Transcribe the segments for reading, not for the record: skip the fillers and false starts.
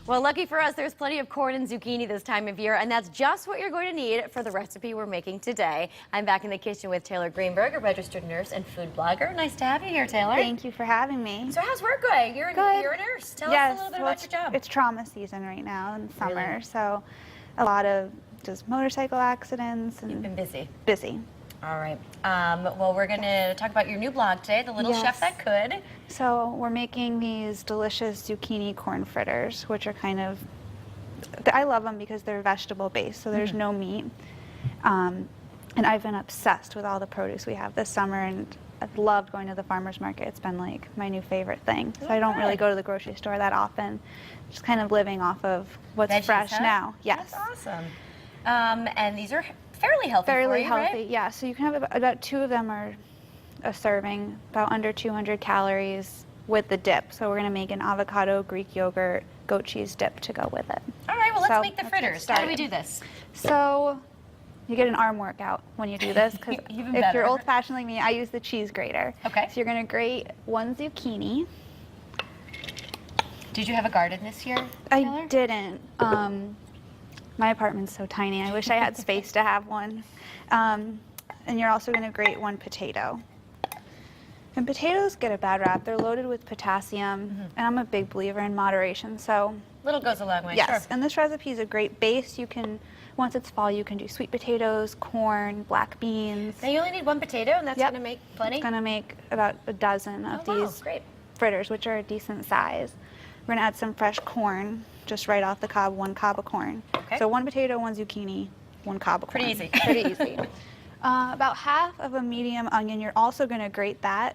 Well, lucky for us, there's plenty of corn and zucchini this time of year, and that's just what you're going to need for the recipe we're making today. I'm back in the kitchen with Taylor Greenberg, a registered nurse and food blogger. Nice to have you here, Taylor. Thank you for having me. So how's work going? You're a nurse. Tell us a little bit about your job. It's trauma season right now in summer, Really? so a lot of just motorcycle accidents. And You've been busy. Busy. All right. Well, we're going to talk about your new blog today, The Little Chef That Could. So we're making these delicious zucchini corn fritters, which are kind of, I love them because they're vegetable based, so there's no meat. And I've been obsessed with all the produce we have this summer, and I've loved going to the farmer's market. It's been like my new favorite thing. So I don't really go to the grocery store that often. Just kind of living off of what's Veggies, fresh huh? now. Yes. That's awesome. And these are fairly healthy for you, healthy, right? yeah. So you can have about 2 of them are a serving, about under 200 calories with the dip. So we're going to make an avocado, Greek yogurt, goat cheese dip to go with it. All right, well, let's So make the let's get fritters. How do we started. do this? So you get an arm workout when you do this, because Even if better. you're old-fashioned like me, I use the cheese grater. Okay. So you're going to grate 1 zucchini. Did you have a garden this year, Taylor? I didn't. My apartment's so tiny. I wish I had space to have one. And you're also going to grate 1 potato. And potatoes get a bad rap. They're loaded with potassium, and I'm a big believer in moderation. So Little goes a long way, yes, sure. and this recipe is a great base. You can, once it's fall, you can do sweet potatoes, corn, black beans. Now you only need 1 potato, and that's Yep. going to make plenty? It's going to make about a dozen of Oh, wow, these great. fritters, which are a decent size. We're going to add some fresh corn, just right off the cob, 1 cob of corn. Okay. So 1 potato, 1 zucchini, 1 cob of corn. Pretty easy. Pretty easy. About half of a medium onion. You're also going to grate that,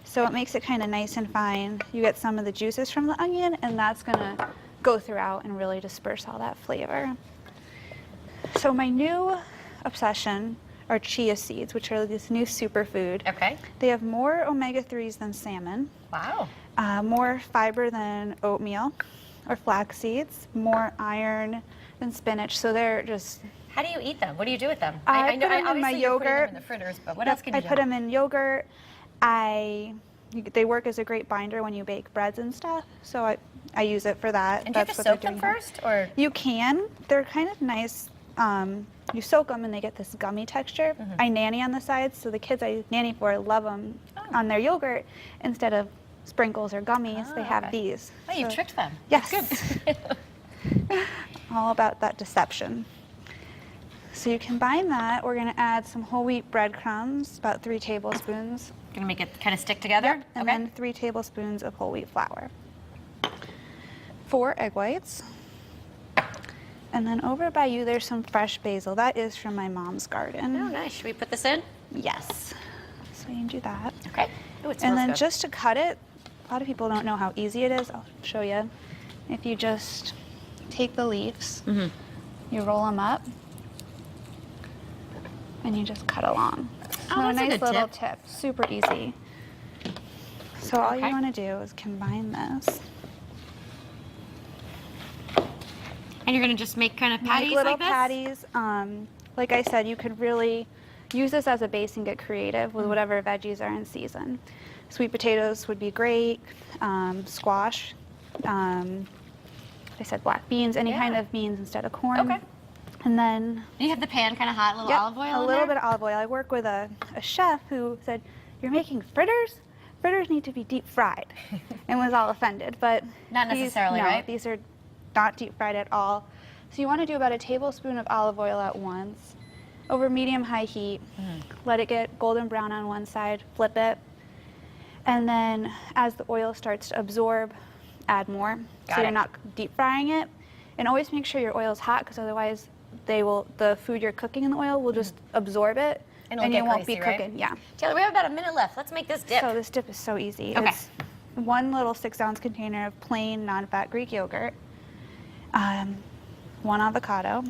so it makes it kind of nice and fine. You get some of the juices from the onion, and that's going to go throughout and really disperse all that flavor. So my new obsession are chia seeds, which are this new superfood. Okay. They have more omega-3s than salmon. Wow. More fiber than oatmeal or flax seeds, more iron than spinach. So they're just. How do you eat them? What do you do with them? I know put them in obviously my you're putting them yogurt. in the fritters, but what Yep, else can you I do? put them in yogurt. They work as a great binder when you bake breads and stuff. So I use it for that. And do you have to soak them first, or? You can. They're kind of nice. You soak them and they get this gummy texture. I nanny on the sides, so the kids I nanny for love them on their yogurt instead of sprinkles or gummies. They have these. Oh, you've So- tricked them. Yes. Good. All about that deception. So you combine that. We're going to add some whole wheat breadcrumbs, about 3 tablespoons. Gonna make it kind of stick together? And Okay. then 3 tablespoons of whole wheat flour. 4 egg whites. And then over by you, there's some fresh basil. That is from my mom's garden. Oh, nice. Should we put this in? Yes. So you can do that. Okay. Oh, it smells And then good. just to cut it, a lot of people don't know how easy it is. I'll show you. If you just take the leaves, you roll them up, and you just cut along. Oh, So that's a nice good little tip. super easy. So all you Okay. want to do is combine this. And you're gonna just make kind of Make patties little like this? patties. Like I said, you could really use this as a base and get creative with whatever veggies are in season. Sweet potatoes would be great. Squash. I said black beans, any kind Yeah. of beans instead of corn. Okay. And then You have the pan kind of hot, a little yep, olive oil a in little there? bit of olive oil. I work with a chef who said, "You're making fritters? Fritters need to be deep fried," and was all offended. But Not necessarily, no, right? These are not deep fried at all. So you want to do about a tablespoon of olive oil at once, over medium-high heat. Let it get golden brown on one side. Flip it, and then as the oil starts to absorb, add more. Got So you're it. not deep frying it, and always make sure your oil is hot, because otherwise the food you're cooking in the oil will just absorb it, And it'll and get you won't be greasy, right? cooking. Yeah. Taylor, we have about a minute left. Let's make this dip. So this dip is so easy. Okay. It's 1 little 6-ounce container of plain non-fat Greek yogurt, 1 avocado.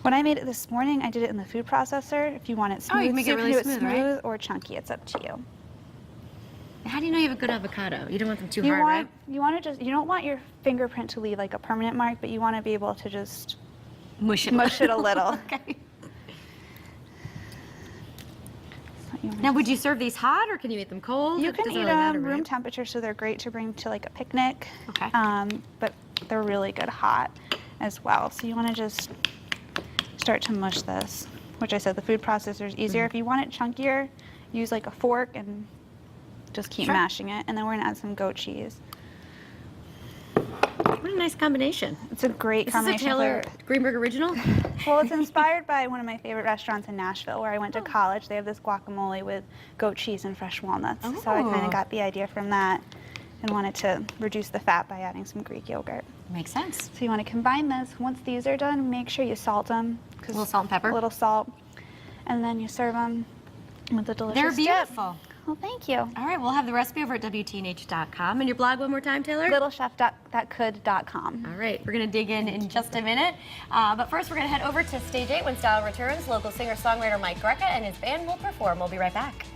When I made it this morning, I did it in the food processor. If you want it smooth, you can make it so you really can do smooth, right? smooth or chunky. It's up to you. How do you know you have a good avocado? You don't want them too You hard, want right? you want to just you don't want your fingerprint to leave like a permanent mark, but you want to be able to just Mush it. mush it a little. Okay. So you wanna Now, would you serve these hot, or can you eat them cold? You It can doesn't eat really matter, them room right? temperature, so they're great to bring to like a picnic. Okay. But they're really good hot as well. So you want to just start to mush this, which I said the food processor is easier. If you want it chunkier, use like a fork and just keep mashing it. And then we're gonna add some goat cheese. What a nice combination. It's a great combination. Is this a Taylor Greenberg original? Well, it's inspired by one of my favorite restaurants in Nashville where I went to college. They have this guacamole with goat cheese and fresh walnuts. So I kind of got the idea from that and wanted to reduce the fat by adding some Greek yogurt. Makes sense. So you want to combine this. Once these are done, make sure you salt them. A little salt and pepper. A little salt. And then you serve them with the delicious They're dip. beautiful. Well, thank you. All right, we'll have the recipe over at WTNH.com. And your blog one more time, Taylor? littlechef.thatcould.com. All right, we're going to dig in just a minute. But first, we're going to head over to Stage 8 when Style returns. Local singer-songwriter Mike Greca and his band will perform. We'll be right back.